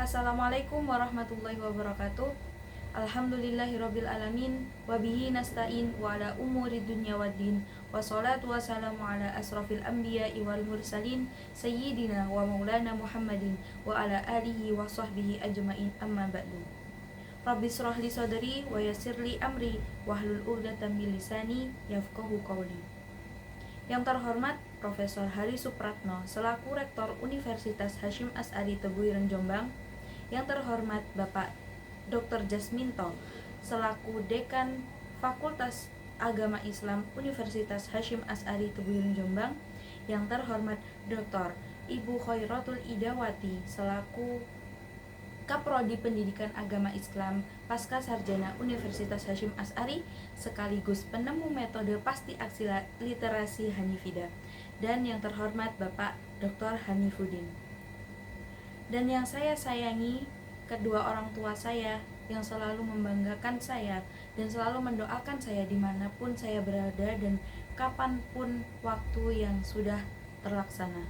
Assalamualaikum warahmatullahi wabarakatuh. Alhamdulillahirabbil alamin wa bihi nasta'in wa ala umuri dunya waddin wassalatu wassalamu ala asrofil anbiya'i wal mursalin sayyidina wa maulana Muhammadin wa ala alihi wa sahbihi ajmain amma ba'du. Rabbi shrah li sadri wa yassir li amri wahlul 'uqdatam min lisani yafqahu qawli. Yang terhormat Profesor Hari Supratno selaku Rektor Universitas Hasyim Asy'ari Tebuireng Jombang, yang terhormat Bapak Dr. Jasminto selaku Dekan Fakultas Agama Islam Universitas Hasyim Asy'ari Tebuireng Jombang, yang terhormat Dr. Ibu Khairatul Idawati selaku Kaprodi Pendidikan Agama Islam Pasca Sarjana Universitas Hasyim Asy'ari sekaligus penemu metode pasti aksi literasi Hanifidah, dan yang terhormat Bapak Dr. Hanifuddin. Dan yang saya sayangi, kedua orang tua saya yang selalu membanggakan saya dan selalu mendoakan saya dimanapun saya berada dan kapanpun waktu yang sudah terlaksana.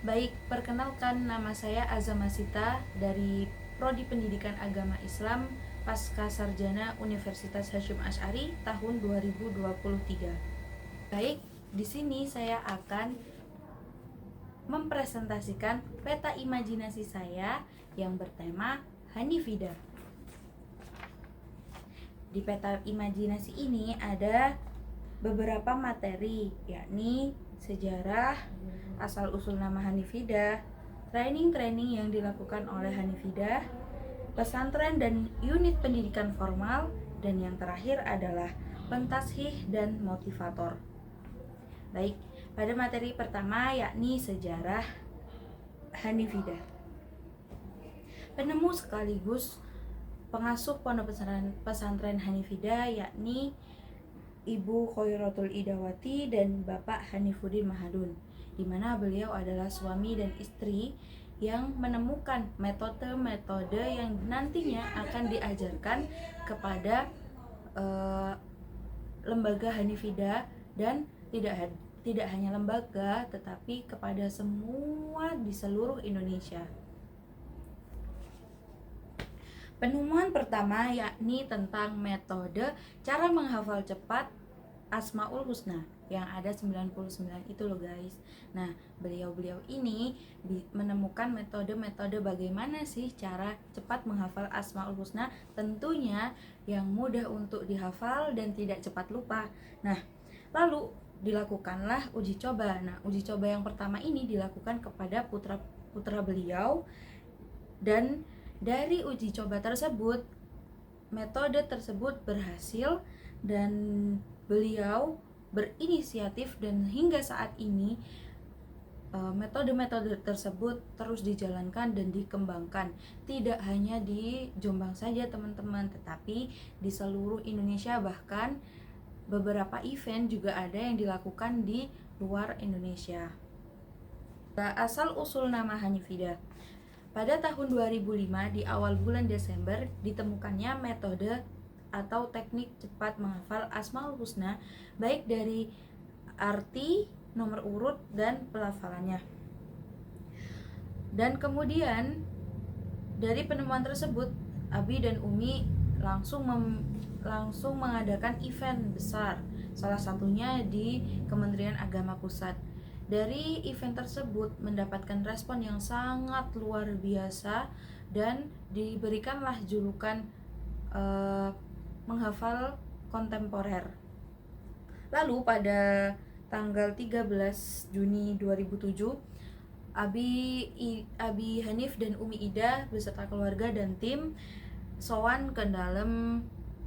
Baik, perkenalkan, nama saya Azama Sita dari Prodi Pendidikan Agama Islam Pasca Sarjana Universitas Hasyim Asy'ari tahun 2023. Baik, di sini saya akan mempresentasikan peta imajinasi saya yang bertema Hanifidah. Di peta imajinasi ini ada beberapa materi, yakni sejarah, asal-usul nama Hanifidah, training-training yang dilakukan oleh Hanifidah, pesantren dan unit pendidikan formal, dan yang terakhir adalah pentashih dan motivator. Baik, pada materi pertama yakni sejarah Hanifidah. Penemu sekaligus pengasuh pondok pesantren Hanifidah yakni Ibu Khairatul Idawati dan Bapak Hanifuddin Mahadun, di mana beliau adalah suami dan istri yang menemukan metode-metode yang nantinya akan diajarkan kepada lembaga Hanifidah, dan tidak hanya lembaga tetapi kepada semua di seluruh Indonesia. Penemuan pertama yakni tentang metode cara menghafal cepat Asmaul Husna yang ada 99 itu loh guys. Nah, beliau ini menemukan metode-metode bagaimana sih cara cepat menghafal Asmaul Husna, tentunya yang mudah untuk dihafal dan tidak cepat lupa. Nah, lalu dilakukanlah uji coba. Nah, uji coba yang pertama ini dilakukan kepada putra beliau, dan dari uji coba tersebut metode tersebut berhasil dan beliau berinisiatif, dan hingga saat ini metode-metode tersebut terus dijalankan dan dikembangkan, tidak hanya di Jombang saja teman-teman, tetapi di seluruh Indonesia, bahkan beberapa event juga ada yang dilakukan di luar Indonesia. Asal usul nama Hanifidah. Pada tahun 2005 di awal bulan Desember ditemukannya metode atau teknik cepat menghafal Asmaul Husna, baik dari arti, nomor urut, dan pelafalannya. Dan kemudian dari penemuan tersebut, Abi dan Umi langsung mengadakan event besar, salah satunya di Kementerian Agama Pusat. Dari event tersebut mendapatkan respon yang sangat luar biasa dan diberikanlah julukan menghafal kontemporer. Lalu pada tanggal 13 Juni 2007, Abi Hanif dan Umi Ida beserta keluarga dan tim sowan ke dalam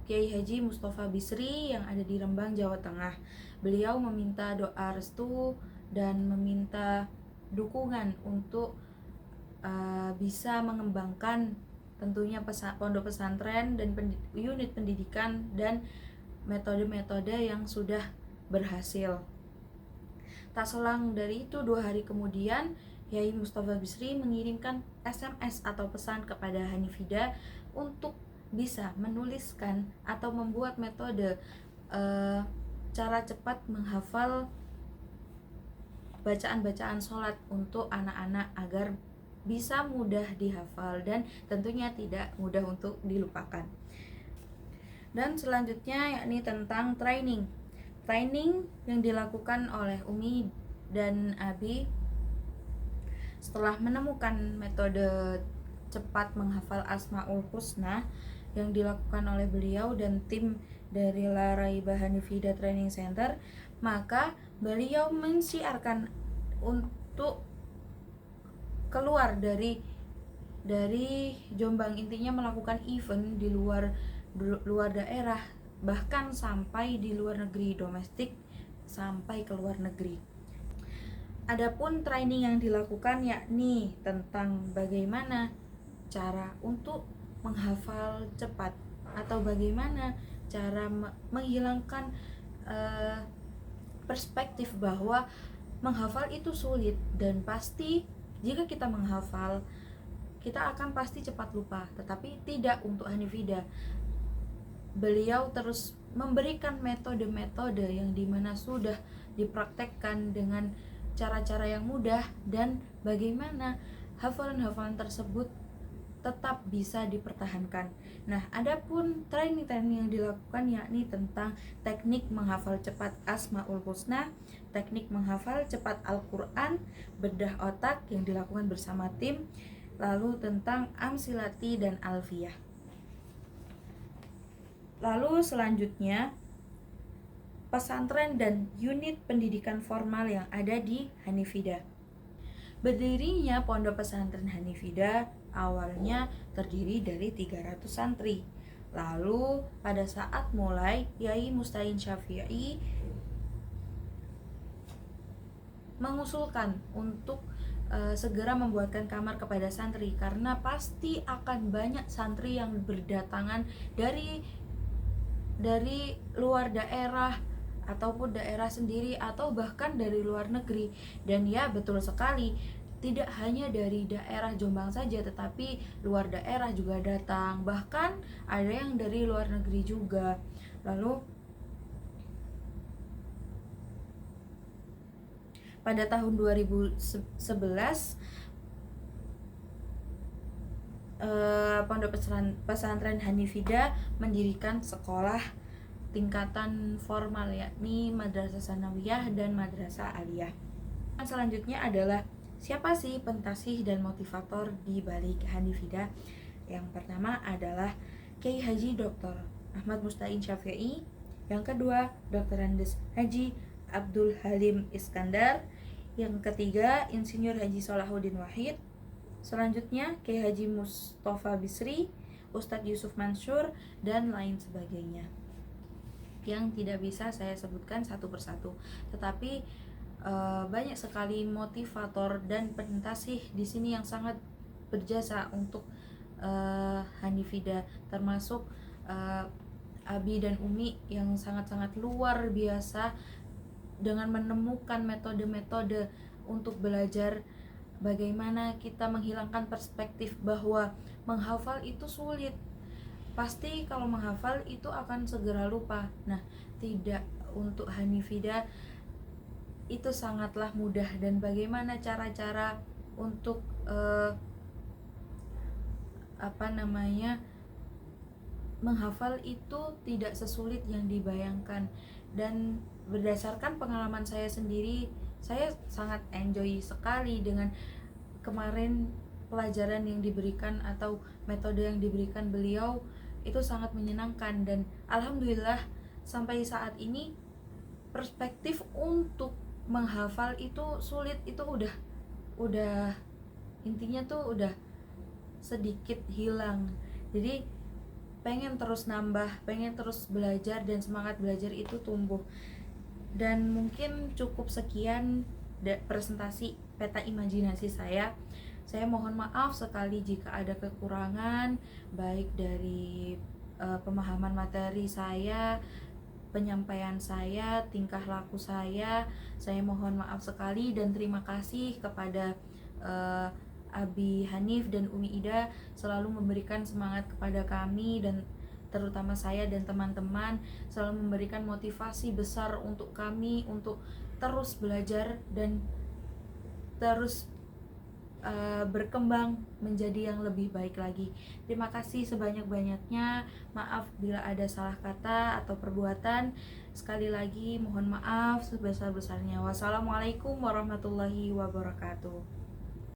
Kiai Haji Mustafa Bisri yang ada di Rembang, Jawa Tengah. Beliau meminta doa restu dan meminta dukungan untuk bisa mengembangkan tentunya pondok pesantren dan unit pendidikan dan metode-metode yang sudah berhasil. Tak selang dari itu, 2 hari kemudian Kiai Mustafa Bisri mengirimkan SMS atau pesan kepada Hanifidah untuk bisa menuliskan atau membuat metode cara cepat menghafal bacaan-bacaan sholat untuk anak-anak agar bisa mudah dihafal dan tentunya tidak mudah untuk dilupakan. Dan selanjutnya yakni tentang training yang dilakukan oleh Umi dan Abi setelah menemukan metode cepat menghafal Asmaul Husna yang dilakukan oleh beliau dan tim dari La Raibah Hanifida Training Center, maka beliau mensiarkan untuk keluar dari Jombang, intinya melakukan event di luar daerah, bahkan sampai di luar negeri, domestik sampai ke luar negeri. Adapun training yang dilakukan yakni tentang bagaimana cara untuk menghafal cepat atau bagaimana cara menghilangkan perspektif bahwa menghafal itu sulit dan pasti jika kita menghafal kita akan pasti cepat lupa, tetapi tidak untuk Hanifida. Beliau terus memberikan metode-metode yang dimana sudah dipraktekkan dengan cara-cara yang mudah dan bagaimana hafalan-hafalan tersebut tetap bisa dipertahankan. Nah, adapun training yang dilakukan yakni tentang teknik menghafal cepat Asmaul Husna, teknik menghafal cepat Al-Quran, bedah otak yang dilakukan bersama tim, lalu tentang Amsilati dan Alfiyah. Lalu selanjutnya pesantren dan unit pendidikan formal yang ada di Hanifida. Berdirinya Pondok Pesantren Hanifida awalnya terdiri dari 300 santri. Lalu pada saat mulai Yai Mustain Syafi'i mengusulkan untuk segera membuatkan kamar kepada santri karena pasti akan banyak santri yang berdatangan dari luar daerah ataupun daerah sendiri atau bahkan dari luar negeri. Dan ya betul sekali, tidak hanya dari daerah Jombang saja tetapi luar daerah juga datang, bahkan ada yang dari luar negeri juga. Lalu pada tahun 2011 Pondok Pesantren Hanifida mendirikan sekolah tingkatan formal yakni Madrasah Sanawiyah dan Madrasah Aliyah. Selanjutnya adalah siapa sih pentasih dan motivator di balik Hanifida? Yang pertama adalah Kiai Haji Dr. Ahmad Mustain Syafi'i. Yang kedua, Dr. Andes Haji Abdul Halim Iskandar. Yang ketiga, Insinyur Haji Solahuddin Wahid. Selanjutnya, Kiai Haji Mustafa Bisri, Ustadz Yusuf Mansur, dan lain sebagainya yang tidak bisa saya sebutkan satu persatu, tetapi banyak sekali motivator dan pentasih di sini yang sangat berjasa untuk Hanifida, termasuk Abi dan Umi yang sangat-sangat luar biasa dengan menemukan metode-metode untuk belajar bagaimana kita menghilangkan perspektif bahwa menghafal itu sulit. Pasti kalau menghafal itu akan segera lupa. Nah, tidak, untuk Hanifida itu sangatlah mudah. Dan bagaimana cara-cara untuk menghafal itu tidak sesulit yang dibayangkan. Dan berdasarkan pengalaman saya sendiri, saya sangat enjoy sekali dengan kemarin pelajaran yang diberikan atau metode yang diberikan beliau. Itu sangat menyenangkan dan alhamdulillah sampai saat ini perspektif untuk menghafal itu sulit itu udah intinya tuh udah sedikit hilang. Jadi pengen terus nambah, pengen terus belajar dan semangat belajar itu tumbuh. Dan mungkin cukup sekian presentasi peta imajinasi saya. Saya mohon maaf sekali jika ada kekurangan baik dari pemahaman materi saya, penyampaian saya, tingkah laku saya. Saya mohon maaf sekali dan terima kasih kepada Abi Hanif dan Umi Ida selalu memberikan semangat kepada kami dan terutama saya dan teman-teman, selalu memberikan motivasi besar untuk kami untuk terus belajar dan terus berkembang menjadi yang lebih baik lagi. Terima kasih sebanyak-banyaknya. Maaf bila ada salah kata atau perbuatan. Sekali lagi mohon maaf sebesar-besarnya. Wassalamualaikum warahmatullahi wabarakatuh.